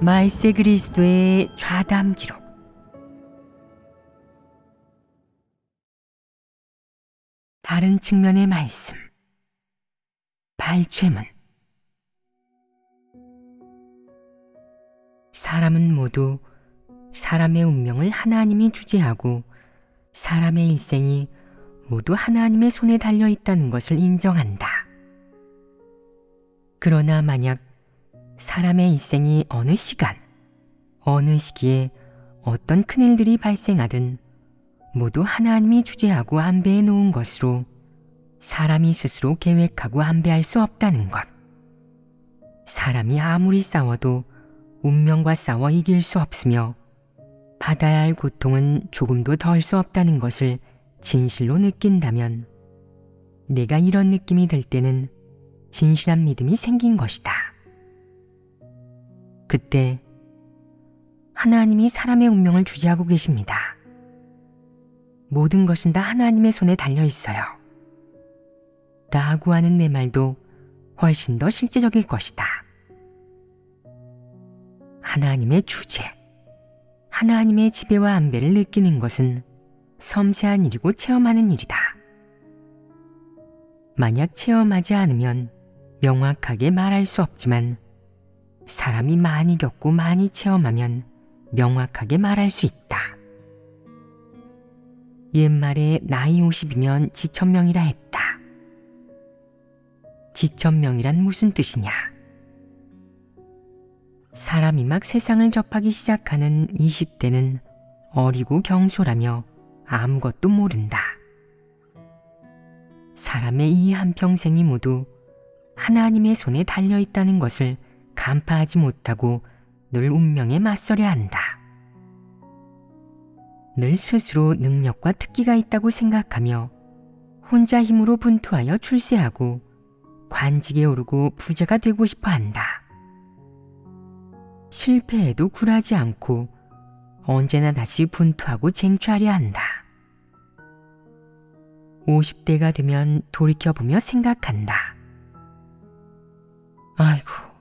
말세 그리스도의 좌담 기록. 다른 측면의 말씀. 발췌문. 사람은 모두 사람의 운명을 하나님이 주재하고 사람의 일생이 모두 하나님의 손에 달려 있다는 것을 인정한다. 그러나 만약 사람의 일생이 어느 시간, 어느 시기에 어떤 큰일들이 발생하든 모두 하나님이 주재하고 안배해 놓은 것으로 사람이 스스로 계획하고 안배할 수 없다는 것. 사람이 아무리 싸워도 운명과 싸워 이길 수 없으며 받아야 할 고통은 조금도 덜 수 없다는 것을 진실로 느낀다면 내가 이런 느낌이 들 때는 진실한 믿음이 생긴 것이다. 그때 하나님이 사람의 운명을 주재하고 계십니다. 모든 것은 다 하나님의 손에 달려 있어요. 라고 하는 내 말도 훨씬 더 실제적일 것이다. 하나님의 주재, 하나님의 지배와 안배를 느끼는 것은 섬세한 일이고 체험하는 일이다. 만약 체험하지 않으면 명확하게 말할 수 없지만 사람이 많이 겪고 많이 체험하면 명확하게 말할 수 있다. 옛말에 나이 50이면 지천명이라 했다. 지천명이란 무슨 뜻이냐? 사람이 막 세상을 접하기 시작하는 20대는 어리고 경솔하며 아무것도 모른다. 사람의 이 한평생이 모두 하나님의 손에 달려있다는 것을 간파하지 못하고 늘 운명에 맞서려 한다. 늘 스스로 능력과 특기가 있다고 생각하며 혼자 힘으로 분투하여 출세하고 관직에 오르고 부자가 되고 싶어 한다. 실패해도 굴하지 않고 언제나 다시 분투하고 쟁취하려 한다. 50대가 되면 돌이켜보며 생각한다. 아이고,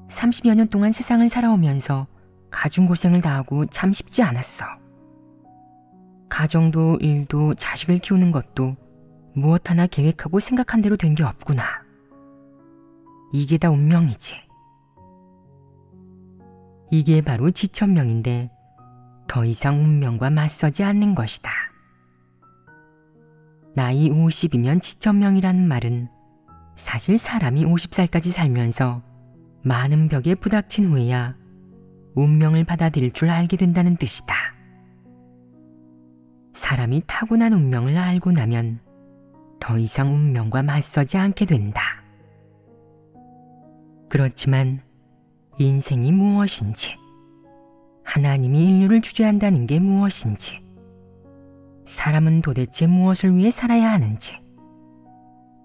30여 년 동안 세상을 살아오면서 가중고생을 다하고 참 쉽지 않았어. 가정도 일도 자식을 키우는 것도 무엇 하나 계획하고 생각한 대로 된 게 없구나. 이게 다 운명이지. 이게 바로 지천명인데 더 이상 운명과 맞서지 않는 것이다. 나이 50이면 지천명이라는 말은 사실 사람이 50살까지 살면서 많은 벽에 부닥친 후에야 운명을 받아들일 줄 알게 된다는 뜻이다. 사람이 타고난 운명을 알고 나면 더 이상 운명과 맞서지 않게 된다. 그렇지만 인생이 무엇인지, 하나님이 인류를 주재한다는 게 무엇인지, 사람은 도대체 무엇을 위해 살아야 하는지,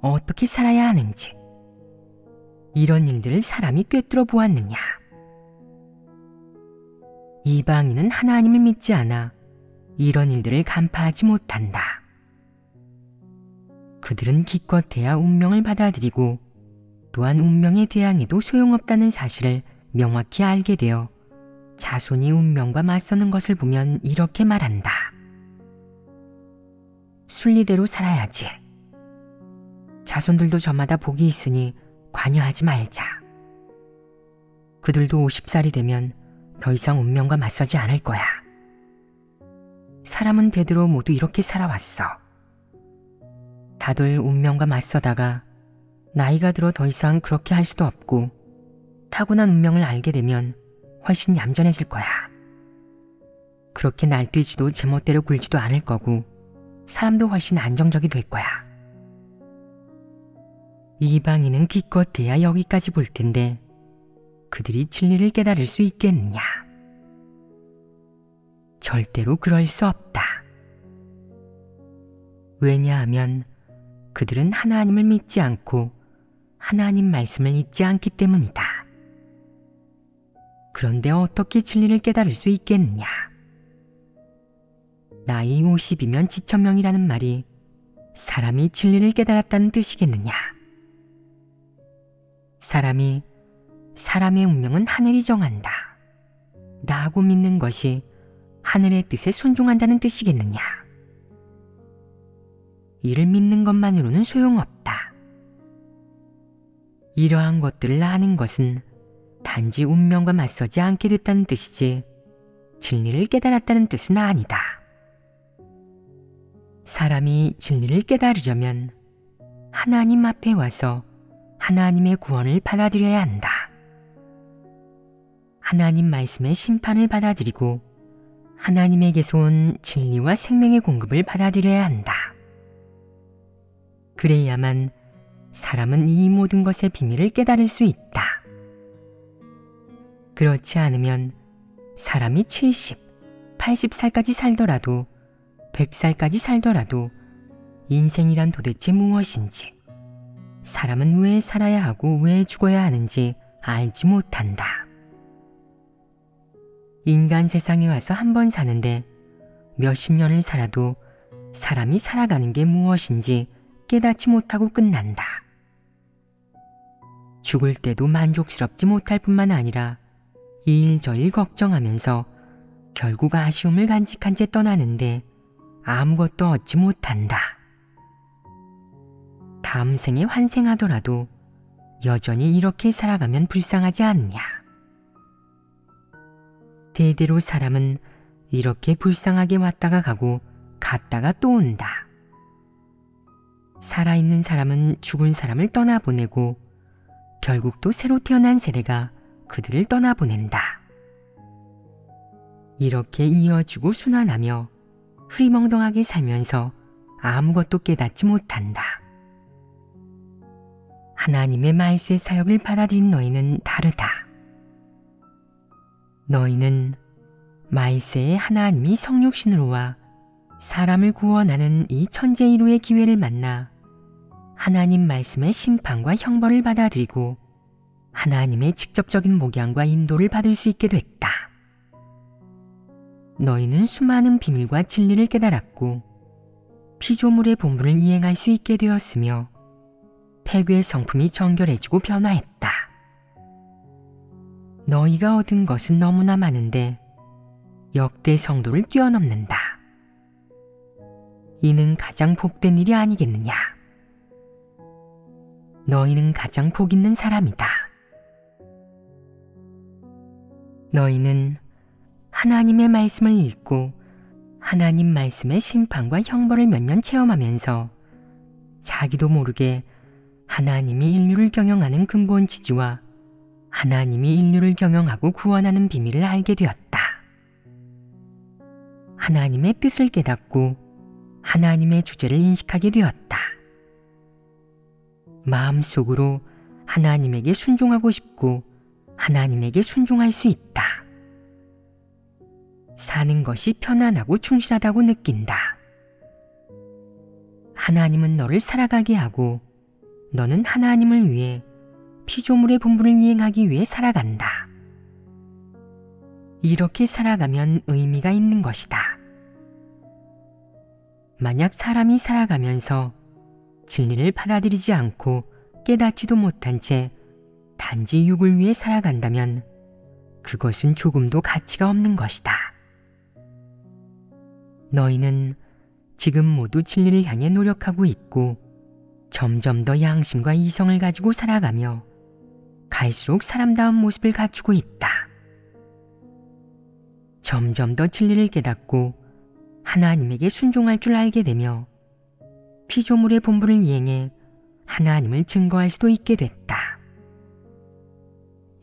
어떻게 살아야 하는지, 이런 일들을 사람이 꿰뚫어 보았느냐? 이방인은 하나님을 믿지 않아 이런 일들을 간파하지 못한다. 그들은 기껏해야 운명을 받아들이고 또한 운명에 대항해도 소용없다는 사실을 명확히 알게 되어 자손이 운명과 맞서는 것을 보면 이렇게 말한다. 순리대로 살아야지. 자손들도 저마다 복이 있으니 관여하지 말자. 그들도 50살이 되면 더 이상 운명과 맞서지 않을 거야. 사람은 대대로 모두 이렇게 살아왔어. 다들 운명과 맞서다가 나이가 들어 더 이상 그렇게 할 수도 없고 타고난 운명을 알게 되면 훨씬 얌전해질 거야. 그렇게 날뛰지도 제멋대로 굴지도 않을 거고 사람도 훨씬 안정적이 될 거야. 이방인은 기껏해야 여기까지 볼 텐데 그들이 진리를 깨달을 수 있겠느냐? 절대로 그럴 수 없다. 왜냐하면 그들은 하나님을 믿지 않고 하나님 말씀을 읽지 않기 때문이다. 그런데 어떻게 진리를 깨달을 수 있겠느냐? 나이 50이면 지천명이라는 말이 사람이 진리를 깨달았다는 뜻이겠느냐? 사람이 사람의 운명은 하늘이 정한다. 있다 하고 믿는 것이 하늘의 뜻에 순종한다는 뜻이겠느냐? 이를 믿는 것만으로는 소용없다. 이러한 것들을 아는 것은 단지 운명과 맞서지 않게 됐다는 뜻이지 진리를 깨달았다는 뜻은 아니다. 사람이 진리를 깨달으려면 하나님 앞에 와서 하나님의 구원을 받아들여야 한다. 하나님 말씀의 심판을 받아들이고 하나님에게서 온 진리와 생명의 공급을 받아들여야 한다. 그래야만 사람은 이 모든 것의 비밀을 깨달을 수 있다. 그렇지 않으면 사람이 70, 80살까지 살더라도 100살까지 살더라도 인생이란 도대체 무엇인지, 사람은 왜 살아야 하고 왜 죽어야 하는지 알지 못한다. 인간 세상에 와서 한 번 사는데 몇십 년을 살아도 사람이 살아가는 게 무엇인지 깨닫지 못하고 끝난다. 죽을 때도 만족스럽지 못할 뿐만 아니라 이일저일 걱정하면서 결국 아쉬움을 간직한 채 떠나는데 아무것도 얻지 못한다. 다음 생에 환생하더라도 여전히 이렇게 살아가면 불쌍하지 않냐. 대대로 사람은 이렇게 불쌍하게 왔다가 가고 갔다가 또 온다. 살아있는 사람은 죽은 사람을 떠나보내고 결국 또 새로 태어난 세대가 그들을 떠나보낸다. 이렇게 이어지고 순환하며 흐리멍덩하게 살면서 아무것도 깨닫지 못한다. 하나님의 말세 사역을 받아들인 너희는 다르다. 너희는 말세에 하나님이 성육신으로 와 사람을 구원하는 이 천재이루의 기회를 만나 하나님 말씀의 심판과 형벌을 받아들이고 하나님의 직접적인 목양과 인도를 받을 수 있게 됐다. 너희는 수많은 비밀과 진리를 깨달았고 피조물의 본분을 이행할 수 있게 되었으며 폐괴의 성품이 정결해지고 변화했다. 너희가 얻은 것은 너무나 많은데 역대 성도를 뛰어넘는다. 이는 가장 복된 일이 아니겠느냐. 너희는 가장 복 있는 사람이다. 너희는 하나님의 말씀을 읽고 하나님 말씀의 심판과 형벌을 몇 년 체험하면서 자기도 모르게 하나님이 인류를 경영하는 근본 지지와 하나님이 인류를 경영하고 구원하는 비밀을 알게 되었다. 하나님의 뜻을 깨닫고 하나님의 주제를 인식하게 되었다. 마음속으로 하나님에게 순종하고 싶고 하나님에게 순종할 수 있다. 사는 것이 편안하고 충실하다고 느낀다. 하나님은 너를 살아가게 하고 너는 하나님을 위해 피조물의 본분을 이행하기 위해 살아간다. 이렇게 살아가면 의미가 있는 것이다. 만약 사람이 살아가면서 진리를 받아들이지 않고 깨닫지도 못한 채 단지 육을 위해 살아간다면 그것은 조금도 가치가 없는 것이다. 너희는 지금 모두 진리를 향해 노력하고 있고 점점 더 양심과 이성을 가지고 살아가며 갈수록 사람다운 모습을 갖추고 있다. 점점 더 진리를 깨닫고 하나님에게 순종할 줄 알게 되며 피조물의 본분을 이행해 하나님을 증거할 수도 있게 됐다.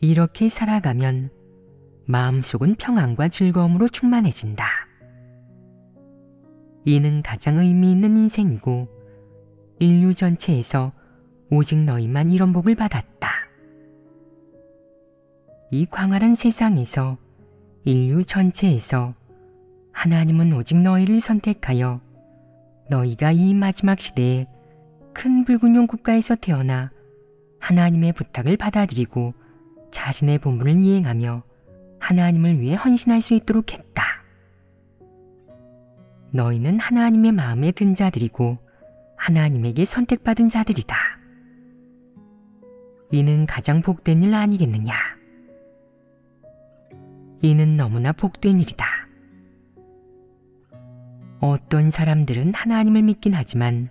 이렇게 살아가면 마음속은 평안과 즐거움으로 충만해진다. 이는 가장 의미 있는 인생이고 인류 전체에서 오직 너희만 이런 복을 받았다. 이 광활한 세상에서 인류 전체에서 하나님은 오직 너희를 선택하여 너희가 이 마지막 시대에 큰 붉은 국가에서 태어나 하나님의 부탁을 받아들이고 자신의 본분을 이행하며 하나님을 위해 헌신할 수 있도록 했다. 너희는 하나님의 마음에 든 자들이고 하나님에게 선택받은 자들이다. 이는 가장 복된 일 아니겠느냐. 이는 너무나 복된 일이다. 어떤 사람들은 하나님을 믿긴 하지만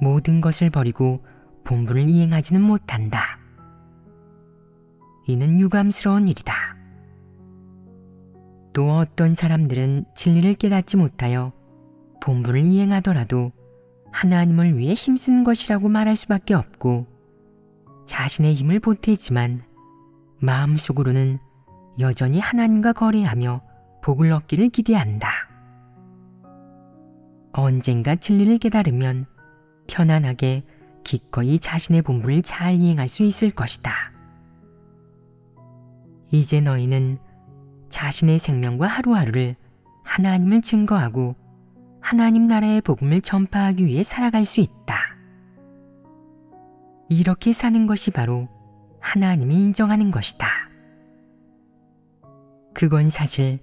모든 것을 버리고 본분을 이행하지는 못한다. 이는 유감스러운 일이다. 또 어떤 사람들은 진리를 깨닫지 못하여 본분을 이행하더라도 하나님을 위해 힘쓴 것이라고 말할 수밖에 없고 자신의 힘을 보태지만 마음속으로는 여전히 하나님과 거래하며 복을 얻기를 기대한다. 언젠가 진리를 깨달으면 편안하게 기꺼이 자신의 본분을 잘 이행할 수 있을 것이다. 이제 너희는 자신의 생명과 하루하루를 하나님을 증거하고 하나님 나라의 복음을 전파하기 위해 살아갈 수 있다. 이렇게 사는 것이 바로 하나님이 인정하는 것이다. 그건 사실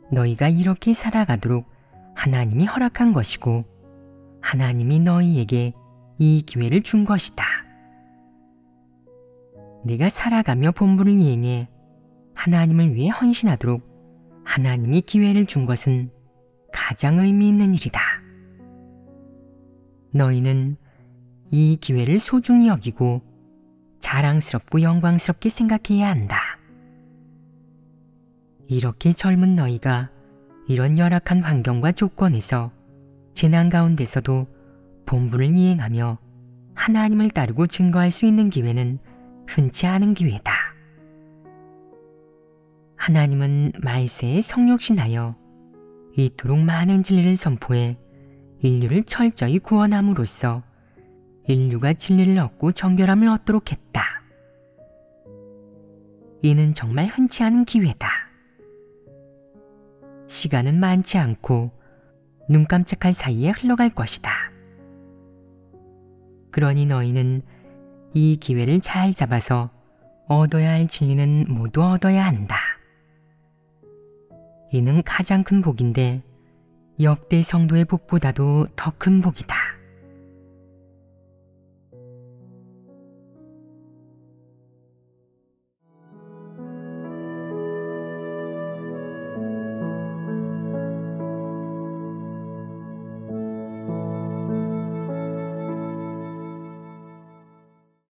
너희가 이렇게 살아가도록 하나님이 허락한 것이고 하나님이 너희에게 이 기회를 준 것이다. 네가 살아가며 본분을 이행해 하나님을 위해 헌신하도록 하나님이 기회를 준 것은 가장 의미 있는 일이다. 너희는 이 기회를 소중히 여기고 자랑스럽고 영광스럽게 생각해야 한다. 이렇게 젊은 너희가 이런 열악한 환경과 조건에서 재난 가운데서도 본분을 이행하며 하나님을 따르고 증거할 수 있는 기회는 흔치 않은 기회다. 하나님은 말세에 성육신하여 이토록 많은 진리를 선포해 인류를 철저히 구원함으로써 인류가 진리를 얻고 정결함을 얻도록 했다. 이는 정말 흔치 않은 기회다. 시간은 많지 않고 눈 깜짝할 사이에 흘러갈 것이다. 그러니 너희는 이 기회를 잘 잡아서 얻어야 할 진리는 모두 얻어야 한다. 이는 가장 큰 복인데 역대 성도의 복보다도 더 큰 복이다.